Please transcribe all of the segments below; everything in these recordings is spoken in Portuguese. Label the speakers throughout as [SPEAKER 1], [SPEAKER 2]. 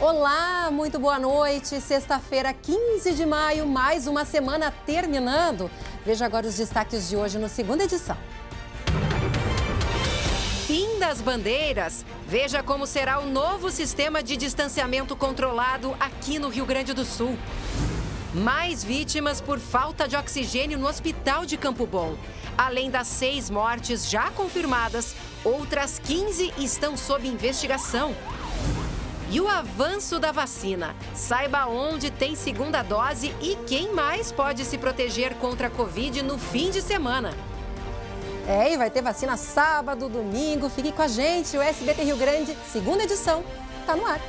[SPEAKER 1] Olá, muito boa noite. Sexta-feira, 15 de maio, mais uma semana terminando. Veja agora os destaques de hoje no segunda edição. Fim das bandeiras. Veja como será o novo sistema de distanciamento controlado aqui no Rio Grande do Sul. Mais vítimas por falta de oxigênio no Hospital de Campo Bom. Além das 6 mortes já confirmadas, outras 15 estão sob investigação. E o avanço da vacina. Saiba onde tem segunda dose e quem mais pode se proteger contra a Covid no fim de semana. E vai ter vacina sábado, domingo. Fique com a gente. O SBT Rio Grande, segunda edição, tá no ar.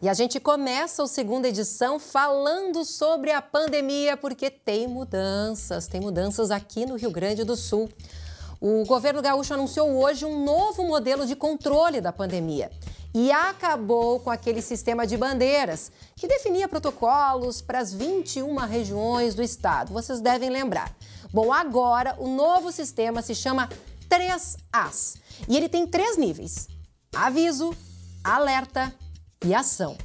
[SPEAKER 1] E a gente começa a segunda edição falando sobre a pandemia, porque tem mudanças aqui no Rio Grande do Sul. O governo gaúcho anunciou hoje um novo modelo de controle da pandemia e acabou com aquele sistema de bandeiras que definia protocolos para as 21 regiões do estado. Vocês devem lembrar. Bom, agora o novo sistema se chama 3As e ele tem 3 níveis: aviso, alerta e ação.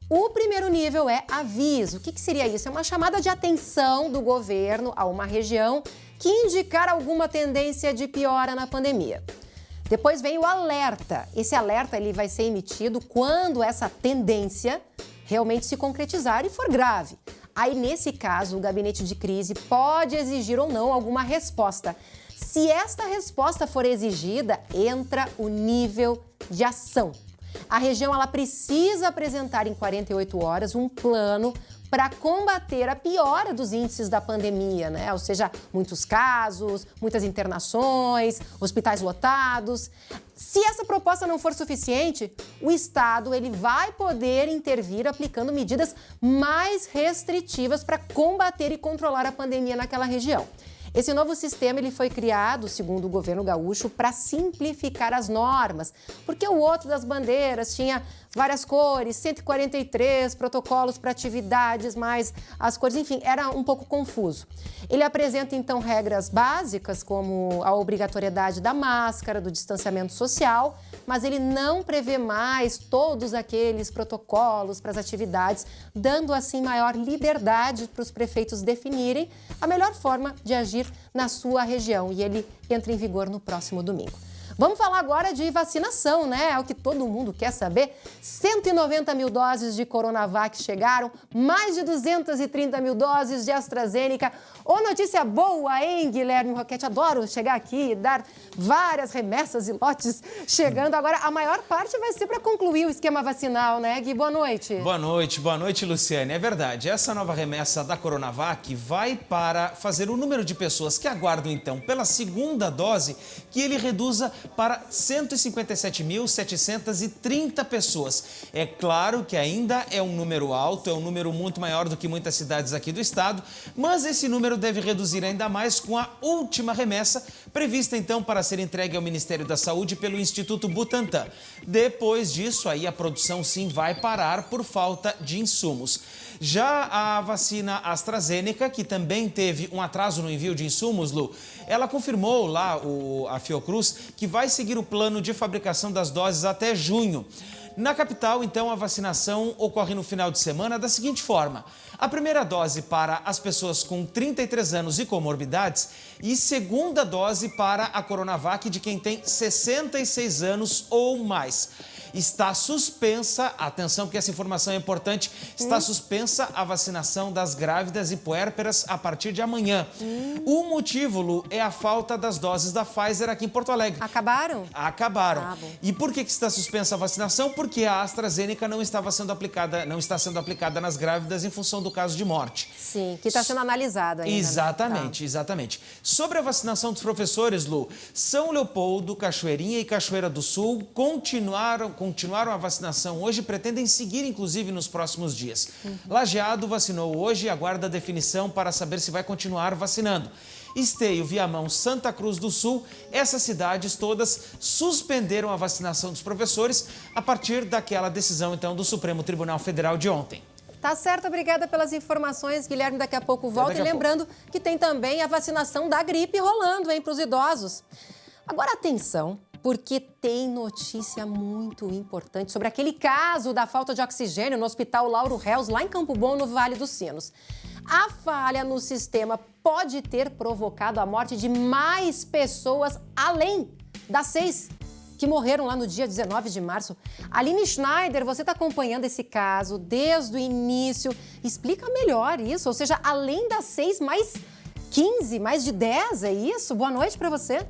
[SPEAKER 1] O primeiro nível é aviso. O que seria isso? É uma chamada de atenção do governo a uma região que indicar alguma tendência de piora na pandemia. Depois vem o alerta. Esse alerta ele vai ser emitido quando essa tendência realmente se concretizar e for grave. Aí, nesse caso, o gabinete de crise pode exigir ou não alguma resposta. Se esta resposta for exigida, entra o nível de ação. A região ela precisa apresentar em 48 horas um plano para combater a piora dos índices da pandemia, né? Ou seja, muitos casos, muitas internações, hospitais lotados. Se essa proposta não for suficiente, o Estado ele vai poder intervir aplicando medidas mais restritivas para combater e controlar a pandemia naquela região. Esse novo sistema ele foi criado, segundo o governo gaúcho, para simplificar as normas, porque o outro das bandeiras tinha várias cores, 143 protocolos para atividades, mais as cores, enfim, era um pouco confuso. Ele apresenta, então, regras básicas, como a obrigatoriedade da máscara, do distanciamento social, mas ele não prevê mais todos aqueles protocolos para as atividades, dando, assim, maior liberdade para os prefeitos definirem a melhor forma de agir na sua região. E ele entra em vigor no próximo domingo. Vamos falar agora de vacinação, né? É o que todo mundo quer saber. 190 mil doses de Coronavac chegaram, mais de 230 mil doses de AstraZeneca. Ô, notícia boa, hein, Guilherme Roquette? Adoro chegar aqui e dar várias remessas e lotes chegando. Agora, a maior parte vai ser para concluir o esquema vacinal, né, Gui? Boa noite.
[SPEAKER 2] Boa noite, Luciane. É verdade, essa nova remessa da Coronavac vai para fazer o número de pessoas que aguardam, então, pela segunda dose, que ele reduza para 157.730 pessoas. É claro que ainda é um número alto, é um número muito maior do que muitas cidades aqui do estado, mas esse número deve reduzir ainda mais com a última remessa, prevista então para ser entregue ao Ministério da Saúde pelo Instituto Butantan. Depois disso, aí a produção sim vai parar por falta de insumos. Já a vacina AstraZeneca, que também teve um atraso no envio de insumos, Lu, ela confirmou lá, a Fiocruz, que vai seguir o plano de fabricação das doses até junho. Na capital, então, a vacinação ocorre no final de semana da seguinte forma: a primeira dose para as pessoas com 33 anos e comorbidades e segunda dose para a Coronavac de quem tem 66 anos ou mais. Está suspensa, atenção porque essa informação é importante, está suspensa a vacinação das grávidas e puérperas a partir de amanhã. O motivo, Lu, é a falta das doses da Pfizer aqui em Porto Alegre.
[SPEAKER 1] Acabaram?
[SPEAKER 2] Acabaram.
[SPEAKER 1] Ah, bom.
[SPEAKER 2] E por que está suspensa a vacinação? Porque a AstraZeneca não está sendo aplicada nas grávidas em função do caso de morte.
[SPEAKER 1] Sim, que está sendo analisado ainda.
[SPEAKER 2] Exatamente,
[SPEAKER 1] né?
[SPEAKER 2] exatamente. Sobre a vacinação dos professores, Lu, São Leopoldo, Cachoeirinha e Cachoeira do Sul continuaram a vacinação hoje e pretendem seguir, inclusive, nos próximos dias. Lajeado vacinou hoje e aguarda a definição para saber se vai continuar vacinando. Esteio, Viamão, Santa Cruz do Sul, essas cidades todas suspenderam a vacinação dos professores a partir daquela decisão, então, do Supremo Tribunal Federal de ontem.
[SPEAKER 1] Tá certo, obrigada pelas informações, Guilherme. Daqui a pouco volta. E lembrando que tem também a vacinação da gripe rolando, hein, para os idosos. Agora, atenção, porque tem notícia muito importante sobre aquele caso da falta de oxigênio no Hospital Lauro Reus, lá em Campo Bom, no Vale dos Sinos. A falha no sistema pode ter provocado a morte de mais pessoas, além das 6 que morreram lá no dia 19 de março. Aline Schneider, você está acompanhando esse caso desde o início. Explica melhor isso, ou seja, além das 6, mais 15, mais de 10, é isso? Boa noite para você.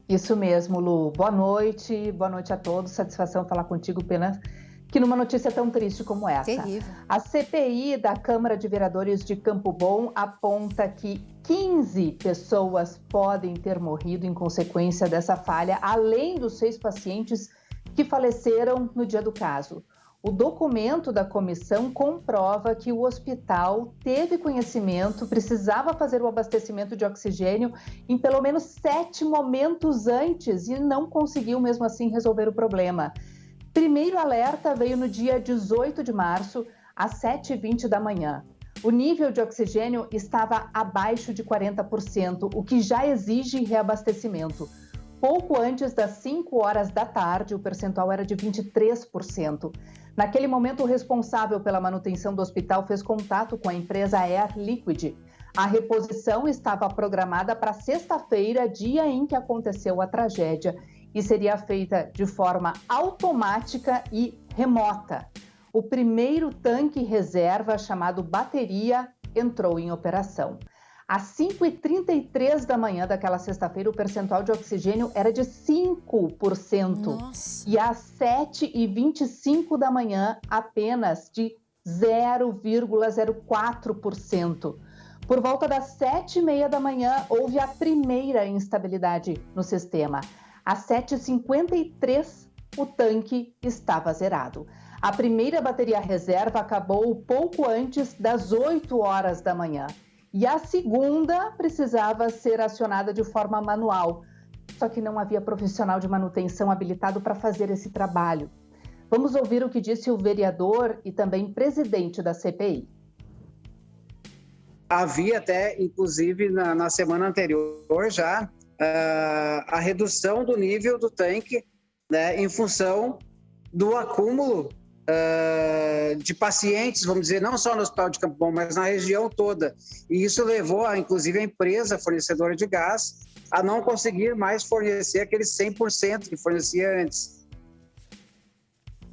[SPEAKER 3] Isso mesmo, Lu. Boa noite a todos. Satisfação falar contigo, pena que numa notícia tão triste como essa.
[SPEAKER 1] Terrível.
[SPEAKER 3] A CPI da Câmara de Vereadores de Campo Bom aponta que 15 pessoas podem ter morrido em consequência dessa falha, além dos 6 pacientes que faleceram no dia do caso. O documento da comissão comprova que o hospital teve conhecimento, precisava fazer o abastecimento de oxigênio em pelo menos 7 momentos antes e não conseguiu mesmo assim resolver o problema. Primeiro alerta veio no dia 18 de março, às 7h20 da manhã. O nível de oxigênio estava abaixo de 40%, o que já exige reabastecimento. Pouco antes das 5 horas da tarde, o percentual era de 23%. Naquele momento, o responsável pela manutenção do hospital fez contato com a empresa Air Liquide. A reposição estava programada para sexta-feira, dia em que aconteceu a tragédia, e seria feita de forma automática e remota. O primeiro tanque reserva, chamado bateria, entrou em operação. Às 5h33 da manhã daquela sexta-feira, o percentual de oxigênio era de 5%.
[SPEAKER 1] Nossa.
[SPEAKER 3] E às 7h25 da manhã, apenas de 0,04%. Por volta das 7h30 da manhã, houve a primeira instabilidade no sistema. Às 7h53, o tanque estava zerado. A primeira bateria reserva acabou pouco antes das 8 horas da manhã. E a segunda precisava ser acionada de forma manual. Só que não havia profissional de manutenção habilitado para fazer esse trabalho. Vamos ouvir o que disse o vereador e também presidente da CPI.
[SPEAKER 4] Havia até, inclusive, na semana anterior já, a redução do nível do tanque, né, em função do acúmulo de pacientes, vamos dizer, não só no Hospital de Campo Bom, mas na região toda. E isso levou, inclusive, a empresa fornecedora de gás a não conseguir mais fornecer aqueles 100% que fornecia antes.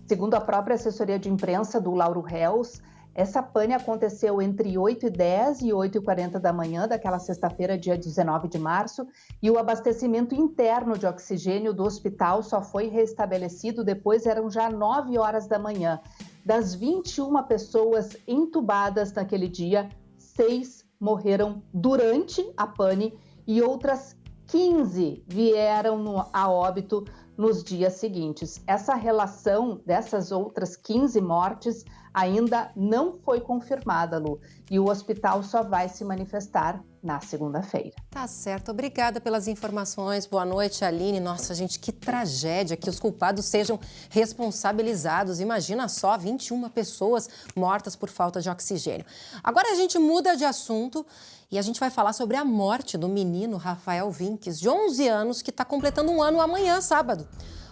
[SPEAKER 3] Segundo a própria assessoria de imprensa do Lauro Reus, essa pane aconteceu entre 8h10 e 8h40 da manhã daquela sexta-feira, dia 19 de março, e o abastecimento interno de oxigênio do hospital só foi restabelecido depois, eram já 9 horas da manhã. Das 21 pessoas entubadas naquele dia, 6 morreram durante a pane e outras 15 vieram a óbito nos dias seguintes. Essa relação dessas outras 15 mortes ainda não foi confirmada, Lu, e o hospital só vai se manifestar na segunda-feira.
[SPEAKER 1] Tá certo, obrigada pelas informações. Boa noite, Aline. Nossa, gente, que tragédia que os culpados sejam responsabilizados. Imagina só, 21 pessoas mortas por falta de oxigênio. Agora a gente muda de assunto e a gente vai falar sobre a morte do menino Rafael Vinques, de 11 anos, que está completando 1 ano amanhã, sábado.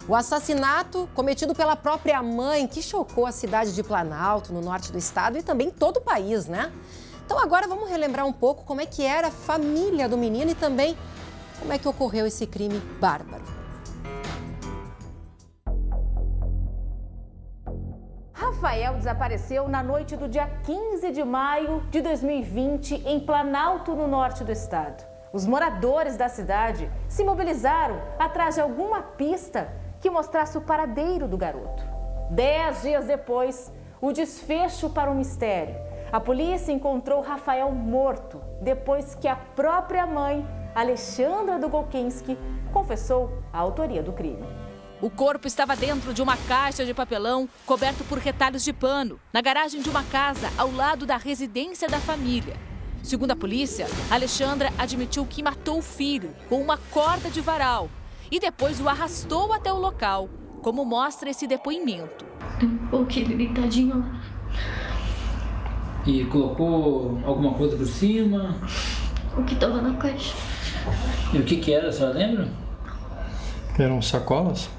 [SPEAKER 1] O assassinato cometido pela própria mãe, que chocou a cidade de Planalto, no norte do estado, e também todo o país, né? Então agora vamos relembrar um pouco como é que era a família do menino e também como é que ocorreu esse crime bárbaro.
[SPEAKER 5] Rafael desapareceu na noite do dia 15 de maio de 2020 em Planalto, no norte do estado. Os moradores da cidade se mobilizaram atrás de alguma pista que mostrasse o paradeiro do garoto. 10 dias depois, o desfecho para o mistério. A polícia encontrou Rafael morto depois que a própria mãe, Alexandra Dugolkinski, confessou a autoria do crime.
[SPEAKER 6] O corpo estava dentro de uma caixa de papelão coberto por retalhos de pano, na garagem de uma casa ao lado da residência da família. Segundo a polícia, Alexandra admitiu que matou o filho com uma corda de varal e depois o arrastou até o local, como mostra esse depoimento.
[SPEAKER 7] Eu coloquei ele deitadinho lá. E colocou alguma coisa por cima?
[SPEAKER 8] O que estava na caixa.
[SPEAKER 7] E o que era, a senhora lembra?
[SPEAKER 9] Eram sacolas?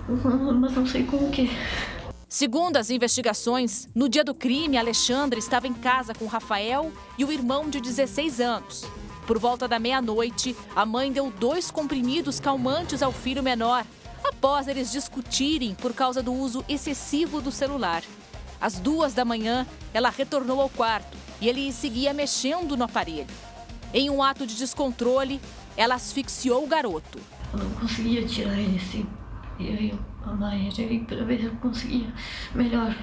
[SPEAKER 8] Mas não sei com o que.
[SPEAKER 6] Segundo as investigações, no dia do crime, Alexandra estava em casa com Rafael e o irmão de 16 anos. Por volta da meia-noite, a mãe deu 2 comprimidos calmantes ao filho menor, após eles discutirem por causa do uso excessivo do celular. Às 2 da manhã, ela retornou ao quarto e ele seguia mexendo no aparelho. Em um ato de descontrole, ela asfixiou o garoto.
[SPEAKER 8] Eu não conseguia tirar ele assim. E aí a mãe aí para ver se eu conseguia melhor.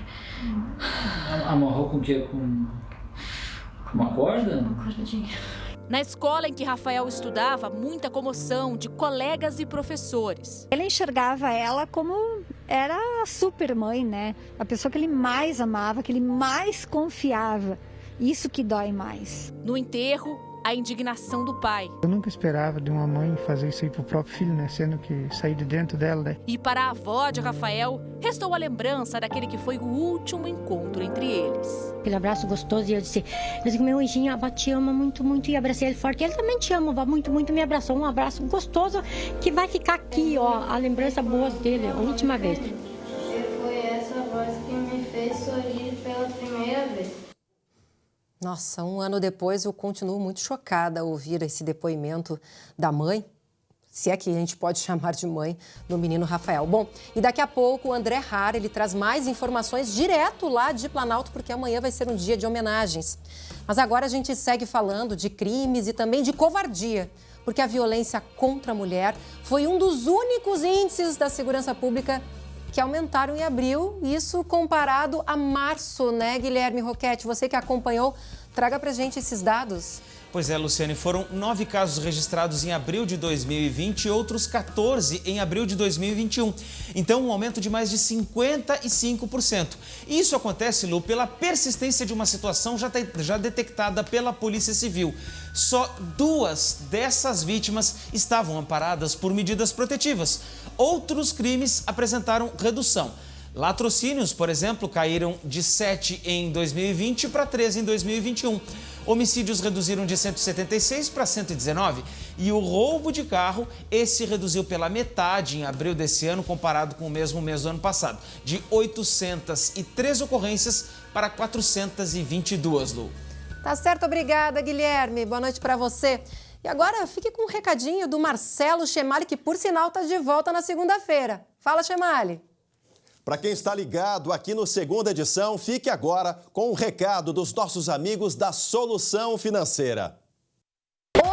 [SPEAKER 7] Amarrou com o quê? Com uma corda?
[SPEAKER 8] Uma cordinha.
[SPEAKER 6] Na escola em que Rafael estudava, muita comoção de colegas e professores.
[SPEAKER 10] Ele enxergava ela como era a super mãe, né? A pessoa que ele mais amava, que ele mais confiava. Isso que dói mais.
[SPEAKER 6] No enterro, a indignação do pai.
[SPEAKER 9] Eu nunca esperava de uma mãe fazer isso aí pro próprio filho, né? Sendo que sair de dentro dela, né?
[SPEAKER 6] E para a avó de Rafael, restou a lembrança daquele que foi o último encontro entre eles.
[SPEAKER 11] Aquele abraço gostoso e eu disse, meu anjinho, a avó te ama muito, muito, e abracei ele forte. Ele também te ama, a avó muito, muito, me abraçou. Um abraço gostoso que vai ficar aqui, ó, a lembrança boa dele, a última vez.
[SPEAKER 8] E foi essa voz que me fez sorrir pela primeira vez.
[SPEAKER 1] Nossa, 1 ano depois eu continuo muito chocada ao ouvir esse depoimento da mãe, se é que a gente pode chamar de mãe, do menino Rafael. Bom, e daqui a pouco o André Har, ele traz mais informações direto lá de Planalto, porque amanhã vai ser um dia de homenagens. Mas agora a gente segue falando de crimes e também de covardia, porque a violência contra a mulher foi um dos únicos índices da segurança pública que aumentaram em abril, isso comparado a março, né, Guilherme Roquette? Você que acompanhou, traga pra gente esses dados.
[SPEAKER 2] Pois é, Luciane, foram 9 casos registrados em abril de 2020 e outros 14 em abril de 2021. Então, um aumento de mais de 55%. Isso acontece, Lu, pela persistência de uma situação já detectada pela Polícia Civil. Só 2 dessas vítimas estavam amparadas por medidas protetivas. Outros crimes apresentaram redução. Latrocínios, por exemplo, caíram de 7 em 2020 para 13 em 2021. Homicídios reduziram de 176 para 119 e o roubo de carro, esse reduziu pela metade em abril desse ano comparado com o mesmo mês do ano passado, de 803 ocorrências para 422, Lu.
[SPEAKER 1] Tá certo, obrigada, Guilherme. Boa noite para você. E agora fique com um recadinho do Marcelo Chemali, que por sinal está de volta na segunda-feira. Fala, Chemali.
[SPEAKER 12] Para quem está ligado aqui no Segunda Edição, fique agora com um recado dos nossos amigos da Solução Financeira.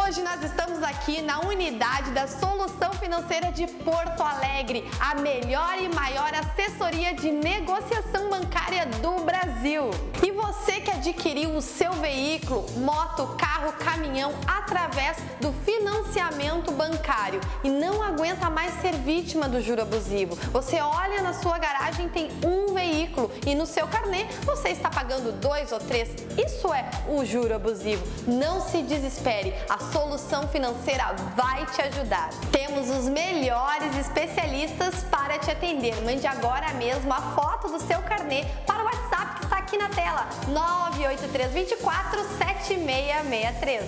[SPEAKER 13] Hoje nós estamos aqui na unidade da Solução Financeira de Porto Alegre, a melhor e maior assessoria de negociação bancária do Brasil. E você que adquiriu o seu veículo, moto, carro, caminhão através do financiamento bancário e não aguenta mais ser vítima do juro abusivo. Você olha na sua garagem, tem um veículo e no seu carnê você está pagando 2 ou 3. Isso é o juro abusivo. Não se desespere. A Solução Financeira vai te ajudar. Temos os melhores especialistas para te atender. Mande agora mesmo a foto do seu carnê para o WhatsApp que está aqui na tela, 983247663.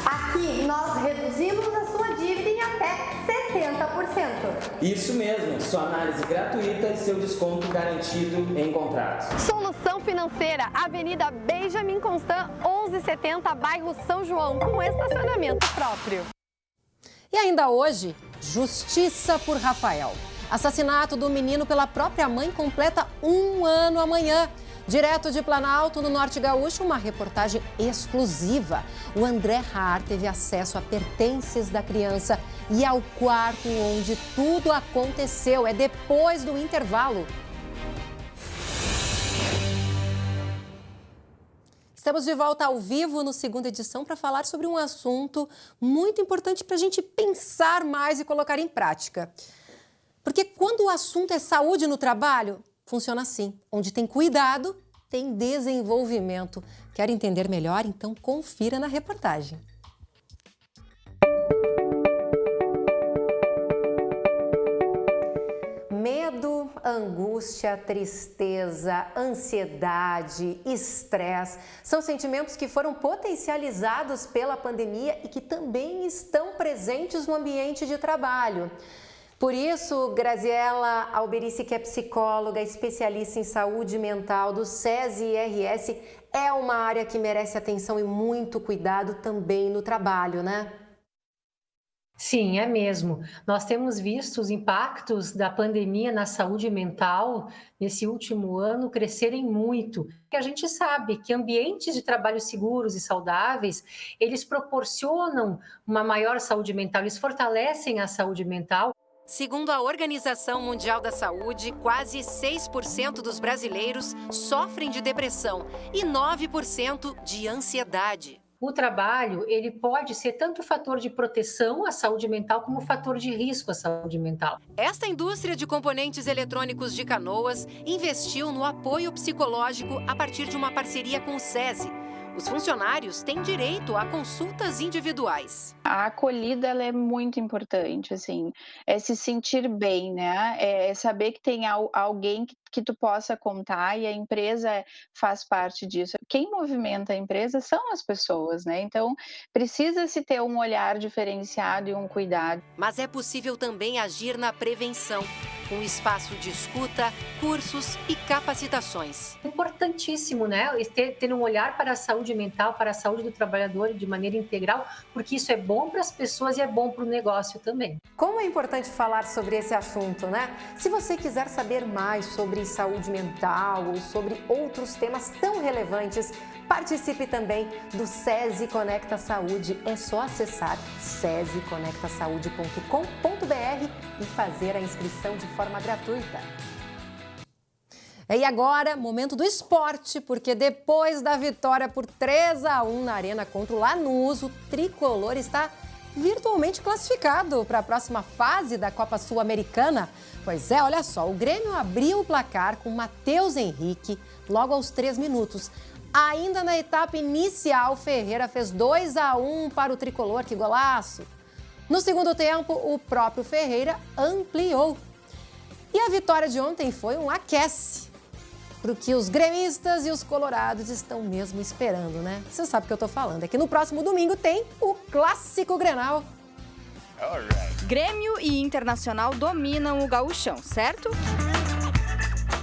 [SPEAKER 13] Aqui nós reduzimos a sua dívida em até 70%.
[SPEAKER 14] Isso mesmo, sua análise gratuita e seu desconto garantido em contratos.
[SPEAKER 13] Solução Financeira, Avenida Benjamin Constant, 1170, bairro São João, com estacionamento próprio.
[SPEAKER 1] E ainda hoje, justiça por Rafael. Assassinato do menino pela própria mãe completa 1 ano amanhã. Direto de Planalto, no Norte Gaúcho, uma reportagem exclusiva. O André Har teve acesso a pertences da criança e ao quarto onde tudo aconteceu. É depois do intervalo. Estamos de volta ao vivo no Segunda Edição para falar sobre um assunto muito importante para a gente pensar mais e colocar em prática. Porque quando o assunto é saúde no trabalho, funciona assim. Onde tem cuidado, tem desenvolvimento. Quer entender melhor? Então confira na reportagem. Medo, Angústia, tristeza, ansiedade, estresse são sentimentos que foram potencializados pela pandemia e que também estão presentes no ambiente de trabalho. Por isso, Graziela Alberici, que é psicóloga, especialista em saúde mental do SESI-RS, é uma área que merece atenção e muito cuidado também no trabalho, né?
[SPEAKER 15] Sim, é mesmo. Nós temos visto os impactos da pandemia na saúde mental nesse último ano crescerem muito. Porque a gente sabe que ambientes de trabalho seguros e saudáveis, eles proporcionam uma maior saúde mental, eles fortalecem a saúde mental.
[SPEAKER 1] Segundo a Organização Mundial da Saúde, quase 6% dos brasileiros sofrem de depressão e 9% de ansiedade.
[SPEAKER 15] O trabalho, ele pode ser tanto fator de proteção à saúde mental como fator de risco à saúde mental.
[SPEAKER 1] Esta indústria de componentes eletrônicos de Canoas investiu no apoio psicológico a partir de uma parceria com o SESI. Os funcionários têm direito a consultas individuais.
[SPEAKER 16] A acolhida ela é muito importante, assim, é se sentir bem, né? É saber que tem alguém que tu possa contar e a empresa faz parte disso. Quem movimenta a empresa são as pessoas, né? Então, precisa-se ter um olhar diferenciado e um cuidado.
[SPEAKER 1] Mas é possível também agir na prevenção, com espaço de escuta, cursos e capacitações.
[SPEAKER 15] Importantíssimo, né? Ter um olhar para a saúde mental, para a saúde do trabalhador de maneira integral, porque isso é bom para as pessoas e é bom para o negócio também.
[SPEAKER 1] Como é importante falar sobre esse assunto, né? Se você quiser saber mais sobre saúde mental ou sobre outros temas tão relevantes, participe também do SESI Conecta Saúde. É só acessar sesiconectasaude.com.br e fazer a inscrição de forma gratuita. E agora, momento do esporte, porque depois da vitória por 3-1 na Arena contra o Lanús, o tricolor está virtualmente classificado para a próxima fase da Copa Sul-Americana. Pois é, olha só, o Grêmio abriu o placar com Matheus Henrique logo aos 3 minutos. Ainda na etapa inicial, Ferreira fez 2-1 para o tricolor, que golaço! No segundo tempo, o próprio Ferreira ampliou. E a vitória de ontem foi um aquece para o que os gremistas e os colorados estão mesmo esperando, né? Você sabe o que eu tô falando. É que no próximo domingo tem o Clássico Grenal.
[SPEAKER 17] Grêmio e Internacional dominam o gauchão, certo?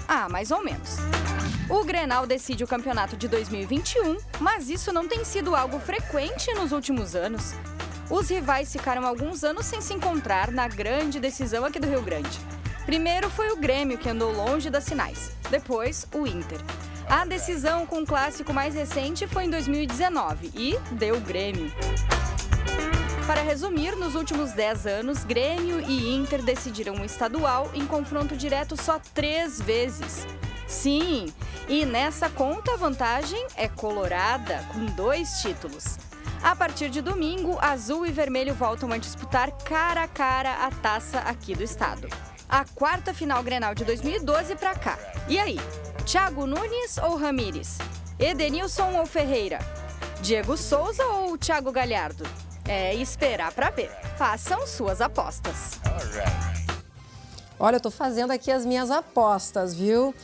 [SPEAKER 17] Ah, mais ou menos. O Grenal decide o campeonato de 2021, mas isso não tem sido algo frequente nos últimos anos. Os rivais ficaram alguns anos sem se encontrar na grande decisão aqui do Rio Grande. Primeiro foi o Grêmio, que andou longe das finais. Depois, o Inter. A decisão com o clássico mais recente foi em 2019 e deu Grêmio. Para resumir, nos últimos 10 anos, Grêmio e Inter decidiram o estadual em confronto direto só 3 vezes. Sim, e nessa conta a vantagem é colorada, com 2 títulos. A partir de domingo, azul e vermelho voltam a disputar cara a cara a taça aqui do estado. A 4ª final Grenal de 2012 pra cá. E aí, Thiago Nunes ou Ramírez? Edenilson ou Ferreira? Diego Souza ou Thiago Galhardo? É esperar pra ver. Façam suas apostas.
[SPEAKER 1] Olha, eu tô fazendo aqui as minhas apostas, viu?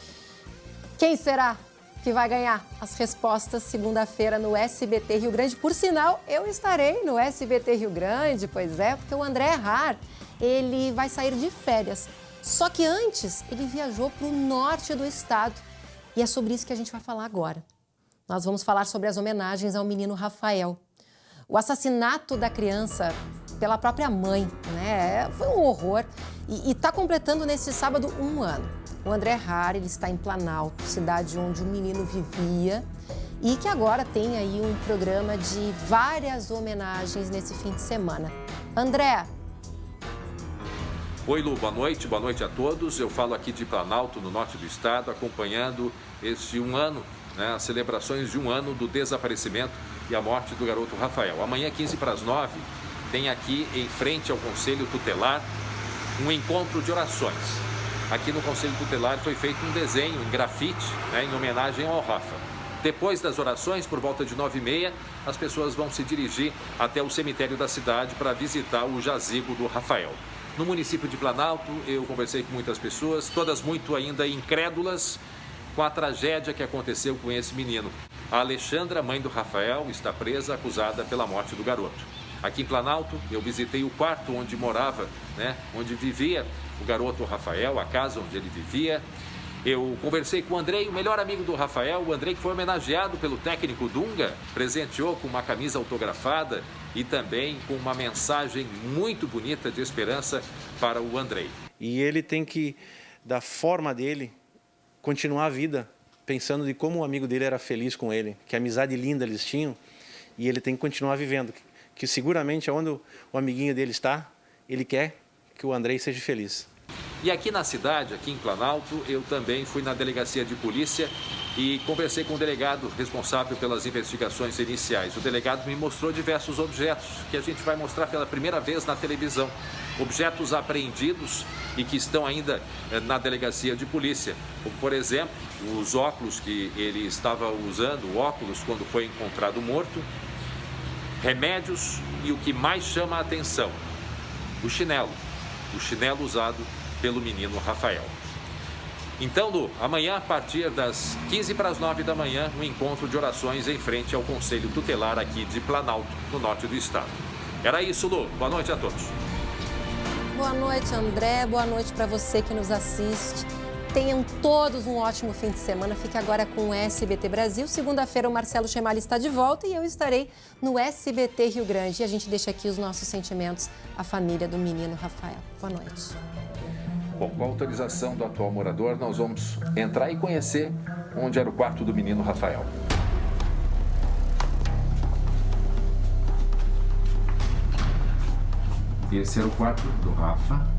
[SPEAKER 1] Quem será que vai ganhar as respostas segunda-feira no SBT Rio Grande? Por sinal, eu estarei no SBT Rio Grande, pois é, porque o André Har, ele vai sair de férias. Só que antes, ele viajou para o norte do estado. E é sobre isso que a gente vai falar agora. Nós vamos falar sobre as homenagens ao menino Rafael. O assassinato da criança pela própria mãe, né? Foi um horror. E está completando nesse sábado 1 ano. O André Har, ele está em Planalto, cidade onde o menino vivia. E que agora tem aí um programa de várias homenagens nesse fim de semana. André.
[SPEAKER 18] Oi, Lu, boa noite a todos. Eu falo aqui de Planalto, no norte do estado, acompanhando este 1 ano, né, as celebrações de 1 ano do desaparecimento e a morte do garoto Rafael. Amanhã, 8:45, tem aqui, em frente ao Conselho Tutelar, um encontro de orações. Aqui no Conselho Tutelar foi feito um desenho em grafite, né, em homenagem ao Rafa. Depois das orações, por volta de 9:30, as pessoas vão se dirigir até o cemitério da cidade para visitar o jazigo do Rafael. No município de Planalto, eu conversei com muitas pessoas, todas muito ainda incrédulas com a tragédia que aconteceu com esse menino. A Alexandra, mãe do Rafael, está presa, acusada pela morte do garoto. Aqui em Planalto, eu visitei o quarto onde morava, onde vivia o garoto Rafael, a casa onde ele vivia. Eu conversei com o Andrei, o melhor amigo do Rafael, o Andrei que foi homenageado pelo técnico Dunga, presenteou com uma camisa autografada e também com uma mensagem muito bonita de esperança para o Andrei.
[SPEAKER 19] E ele tem que, da forma dele, continuar a vida, pensando de como o amigo dele era feliz com ele, que amizade linda eles tinham, e ele tem que continuar vivendo, que seguramente onde o amiguinho dele está, ele quer que o Andrei seja feliz.
[SPEAKER 18] E aqui na cidade, aqui em Planalto, eu também fui na delegacia de polícia e conversei com o delegado responsável pelas investigações iniciais. O delegado me mostrou diversos objetos que a gente vai mostrar pela primeira vez na televisão. Objetos apreendidos e que estão ainda na delegacia de polícia. Como, por exemplo, os óculos que ele estava usando, óculos quando foi encontrado morto, remédios e o que mais chama a atenção, o chinelo usado pelo menino Rafael. Então, Lu, amanhã, a partir das 8h45 da manhã, um encontro de orações em frente ao Conselho Tutelar aqui de Planalto, no norte do estado. Era isso, Lu. Boa noite a todos.
[SPEAKER 1] Boa noite, André. Boa noite para você que nos assiste. Tenham todos um ótimo fim de semana. Fique agora com o SBT Brasil. Segunda-feira o Marcelo Chemali está de volta e eu estarei no SBT Rio Grande. E a gente deixa aqui os nossos sentimentos à família do menino Rafael. Boa noite.
[SPEAKER 18] Bom, com a autorização do atual morador, nós vamos entrar e conhecer onde era o quarto do menino Rafael.
[SPEAKER 20] Esse era o quarto do Rafa.